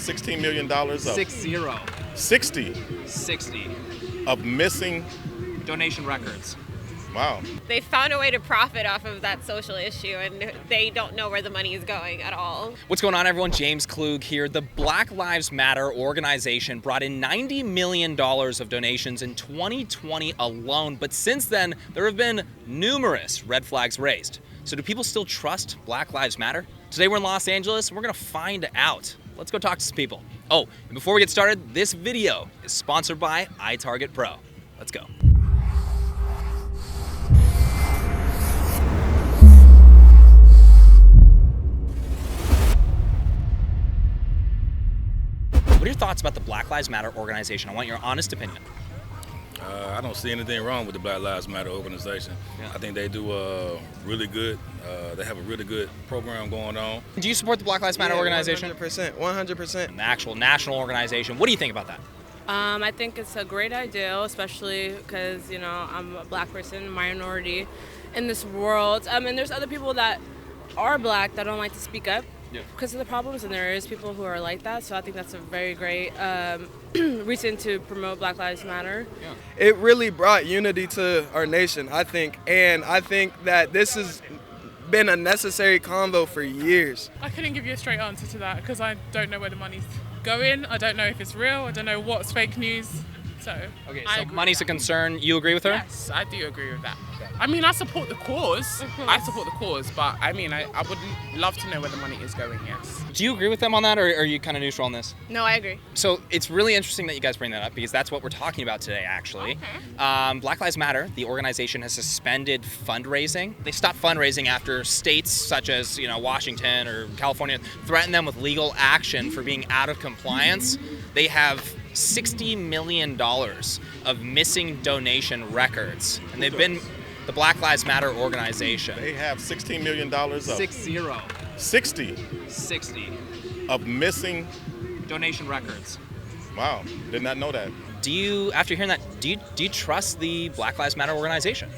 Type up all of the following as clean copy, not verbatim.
$16 million of 60 of missing donation records. Wow. They found a way to profit off of that social issue, and they don't know where the money is going at all. What's going on, everyone? James Klug here. The Black Lives Matter organization brought in $90 million of donations in 2020 alone, but since then, there have been numerous red flags raised. So do people still trust Black Lives Matter? Today we're in Los Angeles, and we're gonna find out. Let's go talk to some people. Oh, and before we get started, this video is sponsored by iTarget Pro. Let's go. What are your thoughts about the Black Lives Matter organization? I want your honest opinion. I don't see anything wrong with the Black Lives Matter organization. Yeah. I think they do really good. They have a really good program going on. Do you support the Black Lives Matter organization? 100%. The actual national organization. What do you think about that? I think it's a great idea, especially because, you know, I'm a black person, minority in this world. And there's other people that are black that don't like to speak up because of the problems, and there is people who are like that. So I think that's a very great reason to promote Black Lives Matter. Yeah. It really brought unity to our nation, I think. And I think that this has been a necessary convo for years. I couldn't give you a straight answer to that because I don't know where the money's going. I don't know if it's real. I don't know what's fake news. So Money's a concern. You agree with her? Yes, I do agree with that. I mean, I support the cause. I support the cause, but I mean, I would love to know where the money is going, yes. Do you agree with them on that, or are you kind of neutral on this? No, I agree. So it's really interesting that you guys bring that up because that's what we're talking about today, actually. Okay. Black Lives Matter, the organization, has suspended fundraising. They stopped fundraising after states such as, you know, Washington or California threatened them with legal action for being out of compliance. They have $60 million of missing donation records, and they've been the Black Lives Matter organization. They have $16 million of 60 of missing donation records. Wow, did not know that. Do you, after hearing that, do you trust the Black Lives Matter organization?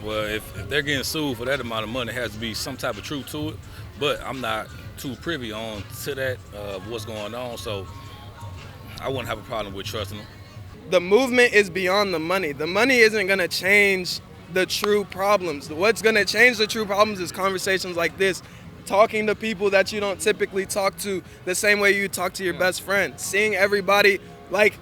Well, if they're getting sued for that amount of money, it has to be some type of truth to it. But I'm not too privy on to that, what's going on, so I wouldn't have a problem with trusting them. The movement is beyond the money. The money isn't going to change the true problems. What's going to change the true problems is conversations like this, talking to people that you don't typically talk to the same way you talk to your best friend, seeing everybody like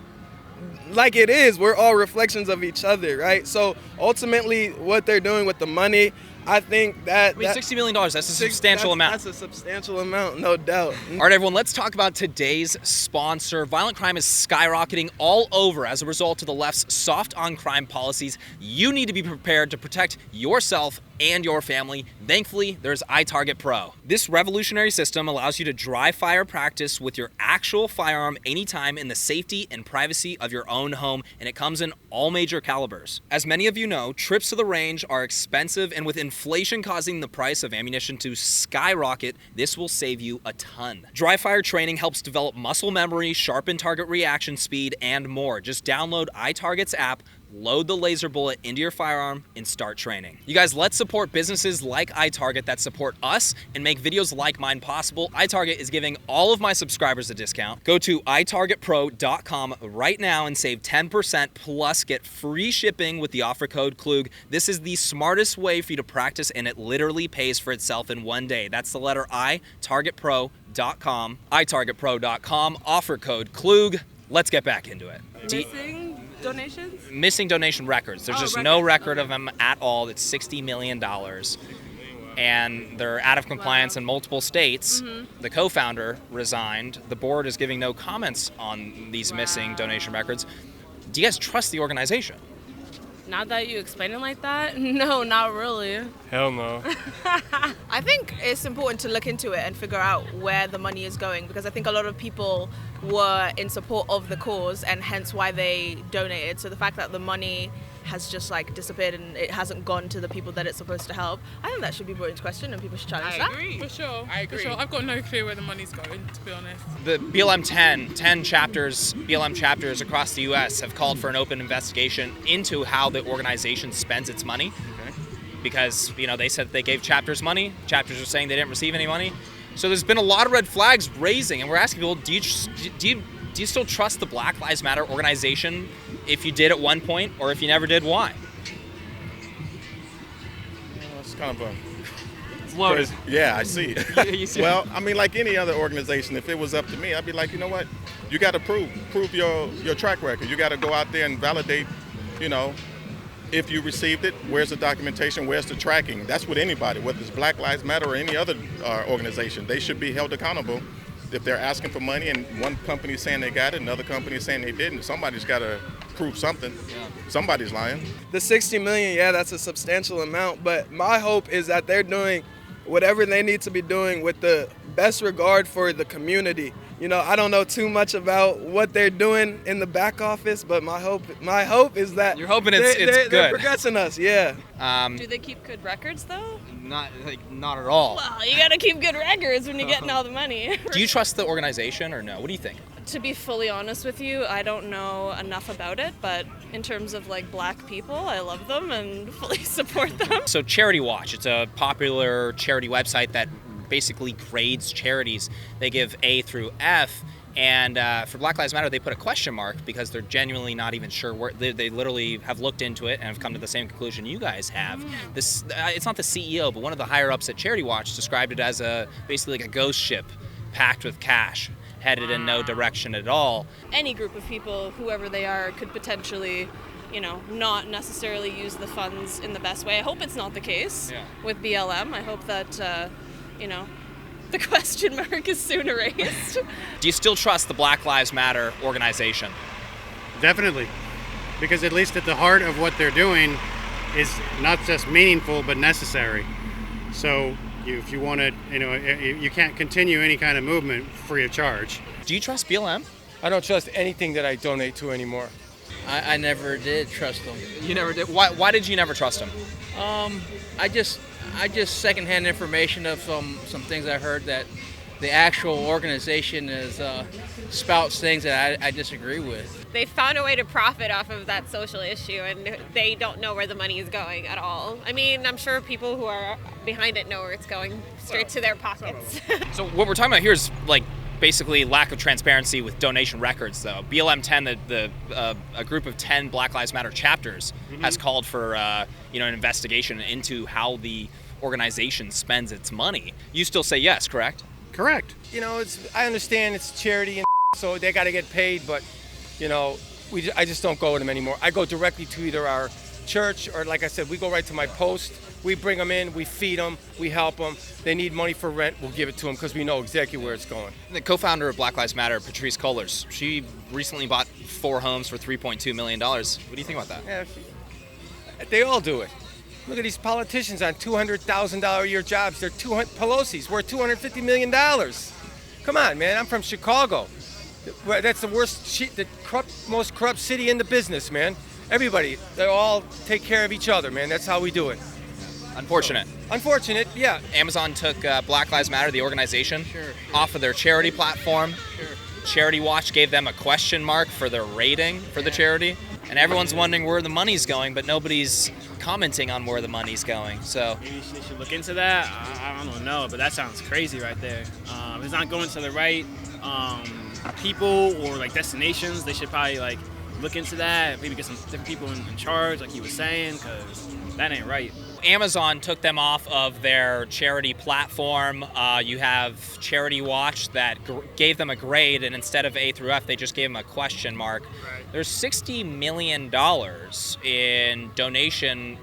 it is. We're all reflections of each other, right? So ultimately what they're doing with the money, I think that... $60 million, that's a substantial amount. That's a substantial amount, no doubt. All right, everyone, let's talk about today's sponsor. Violent crime is skyrocketing all over as a result of the left's soft on crime policies. You need to be prepared to protect yourself and your family. Thankfully, there's iTarget Pro. This revolutionary system allows you to dry fire practice with your actual firearm anytime in the safety and privacy of your own home, and it comes in all major calibers. As many of you know, trips to the range are expensive, and with inflation causing the price of ammunition to skyrocket, this will save you a ton. Dry fire training helps develop muscle memory, sharpen target reaction speed, and more. Just download iTarget's app, load the laser bullet into your firearm, and start training. You guys, let's support businesses like iTarget that support us and make videos like mine possible. iTarget is giving all of my subscribers a discount. Go to itargetpro.com right now and save 10% plus get free shipping with the offer code Klug. This is the smartest way for you to practice, and it literally pays for itself in one day. That's the letter I, targetpro.com, itargetpro.com, offer code Klug. Let's get back into it. Donations? Missing donation records. There's just no record of them at all. It's $60 million. And they're out of compliance in multiple states. The co-founder resigned. The board is giving no comments on these missing donation records. Do you guys trust the organization? Now that you explain it like that, no, not really. Hell no. I think it's important to look into it and figure out where the money is going, because I think a lot of people were in support of the cause and hence why they donated. So the fact that the money has just like disappeared and it hasn't gone to the people that it's supposed to help, I think that should be brought into question and people should challenge that. I agree. For sure. I agree. For sure. I've got no clue where the money's going, to be honest. The BLM 10 chapters, BLM chapters across the U.S. have called for an open investigation into how the organization spends its money. Because, you know, they said they gave chapters money. Chapters are saying they didn't receive any money. So there's been a lot of red flags raising, and we're asking people, do you still trust the Black Lives Matter organization if you did at one point, or if you never did, why? It's kind of a... Loaded. Yeah, I see. You see. Well, I mean, like any other organization, if it was up to me, I'd be like, you know what? You got to prove your track record. You got to go out there and validate, if you received it, where's the documentation, where's the tracking? That's with anybody, whether it's Black Lives Matter or any other organization. They should be held accountable. If they're asking for money and one company is saying they got it, another company is saying they didn't, somebody's got to prove something. Yeah. Somebody's lying. The 60 million, yeah, that's a substantial amount, but my hope is that they're doing whatever they need to be doing with the best regard for the community. I don't know too much about what they're doing in the back office, but my hope is that you're hoping it's good. They're progressing us, yeah. Do they keep good records though? Not at all. Well, you gotta keep good records when you're getting all the money. Do you trust the organization or no? What do you think? To be fully honest with you, I don't know enough about it, but in terms of black people, I love them and fully support them. So CharityWatch, it's a popular charity website that basically grades charities. They give A through F, and for Black Lives Matter, they put a question mark because they're genuinely not even sure where. They literally have looked into it and have come to the same conclusion you guys have. This it's not the CEO, but one of the higher ups at CharityWatch described it as basically like a ghost ship packed with cash, headed in no direction at all. Any group of people, whoever they are, could potentially, not necessarily use the funds in the best way. I hope it's not the case with BLM. I hope that, the question mark is soon erased. Do you still trust the Black Lives Matter organization? Definitely, because at least at the heart of what they're doing is not just meaningful but necessary. So if you want to, you can't continue any kind of movement free of charge. Do you trust BLM? I don't trust anything that I donate to anymore. I never did trust them. You never did? Why did you never trust them? I just secondhand information of some things I heard that the actual organization spouts things that I disagree with. They found a way to profit off of that social issue, and they don't know where the money is going at all. I mean, I'm sure people who are behind it know where it's going, straight to their pockets. So what we're talking about here is basically lack of transparency with donation records, though. BLM 10, a group of 10 Black Lives Matter chapters, has called for an investigation into how the organization spends its money. You still say yes, correct? Correct. I understand it's charity and so they got to get paid, but I just don't go with them anymore. I go directly to either our church or, like I said, we go right to my post. We bring them in, we feed them, we help them. They need money for rent, we'll give it to them because we know exactly where it's going. The co-founder of Black Lives Matter, Patrice Cullors, she recently bought 4 homes for $3.2 million. What do you think about that? Yeah, they all do it. Look at these politicians on $200,000 a year jobs. Pelosi's worth $250 million. Come on, man, I'm from Chicago. That's the most corrupt city in the business, man. Everybody, they all take care of each other, man. That's how we do it. Unfortunate. Unfortunate, yeah. Amazon took Black Lives Matter, the organization, off of their charity platform. CharityWatch gave them a question mark for their rating for the charity. And everyone's wondering where the money's going, but nobody's commenting on where the money's going. So maybe they should look into that. I don't know, but that sounds crazy right there. If it's not going to the right people or destinations, they should probably look into that. Maybe get some different people in charge, like you were saying, because that ain't right. Amazon took them off of their charity platform. You have CharityWatch that gave them a grade, and instead of A through F, they just gave them a question mark. Right. There's $60 million in donation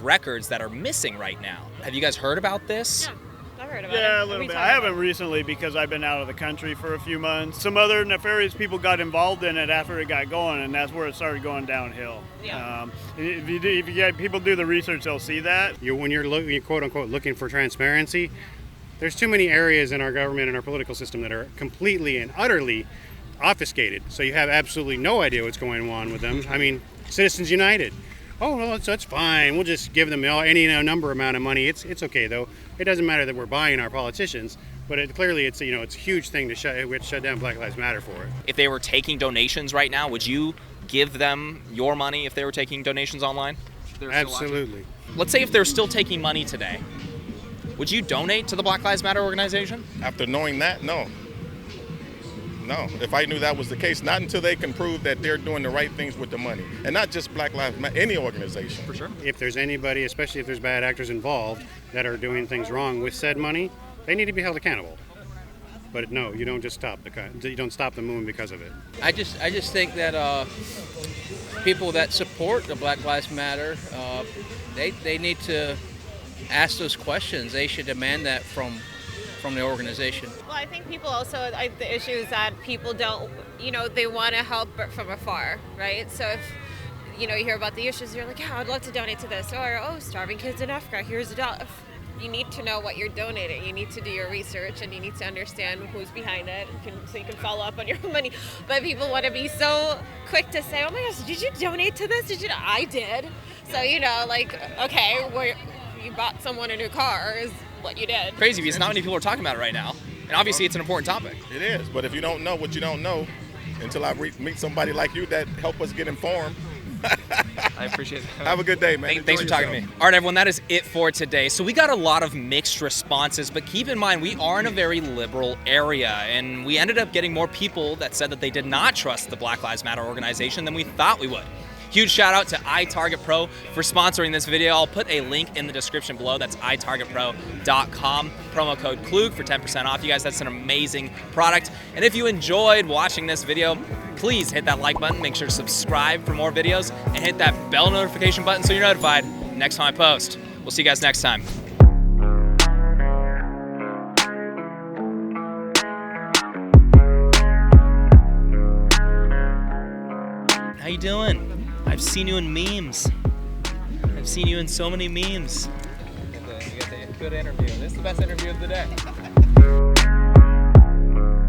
records that are missing right now. Have you guys heard about this? Yeah. I've heard about it. Yeah, a little bit. I haven't recently because I've been out of the country for a few months. Some other nefarious people got involved in it after it got going, and that's where it started going downhill. Yeah. If you get people do the research, they'll see that. When you're quote unquote looking for transparency, there's too many areas in our government and our political system that are completely and utterly obfuscated. So you have absolutely no idea what's going on with them. I mean, Citizens United. Oh, well, that's fine. We'll just give them any number amount of money. It's okay, though. It doesn't matter that we're buying our politicians, but clearly it's a huge thing to shut down Black Lives Matter for it. If they were taking donations right now, would you give them your money if they were taking donations online? Absolutely. Let's say if they're still taking money today, Would you donate to the Black Lives Matter organization? After knowing that, no. No, if I knew that was the case, not until they can prove that they're doing the right things with the money. And not just Black Lives Matter, any organization. For sure. If there's anybody, especially if there's bad actors involved that are doing things wrong with said money, they need to be held accountable. But no, you don't just stop the movement because of it. I just think that people that support the Black Lives Matter, they need to ask those questions. They should demand that from the organization. Well, I think people also, the issue is that people don't, they want to help but from afar, right? So if, you hear about the issues, you're like, yeah, I'd love to donate to this. Or, oh, starving kids in Africa, here's $1. You need to know what you're donating. You need to do your research, and you need to understand who's behind it, so you can follow up on your money. But people want to be so quick to say, oh my gosh, did you donate to this? I did. So, okay, you bought someone a new car is what you did. Crazy because not many people are talking about it right now. And obviously it's an important topic. It is, but if you don't know what you don't know, until I meet somebody like you that help us get informed. I appreciate it. Have a good day, man. Thanks for talking to me. All right, everyone, that is it for today. So we got a lot of mixed responses, but keep in mind, we are in a very liberal area, and we ended up getting more people that said that they did not trust the Black Lives Matter organization than we thought we would. Huge shout out to iTarget Pro for sponsoring this video. I'll put a link in the description below. That's itargetpro.com. Promo code Klug for 10% off. You guys, that's an amazing product. And if you enjoyed watching this video, please hit that like button. Make sure to subscribe for more videos and hit that bell notification button so you're notified next time I post. We'll see you guys next time. How you doing? I've seen you in memes. I've seen you in so many memes. You get the good interview. This is the best interview of the day.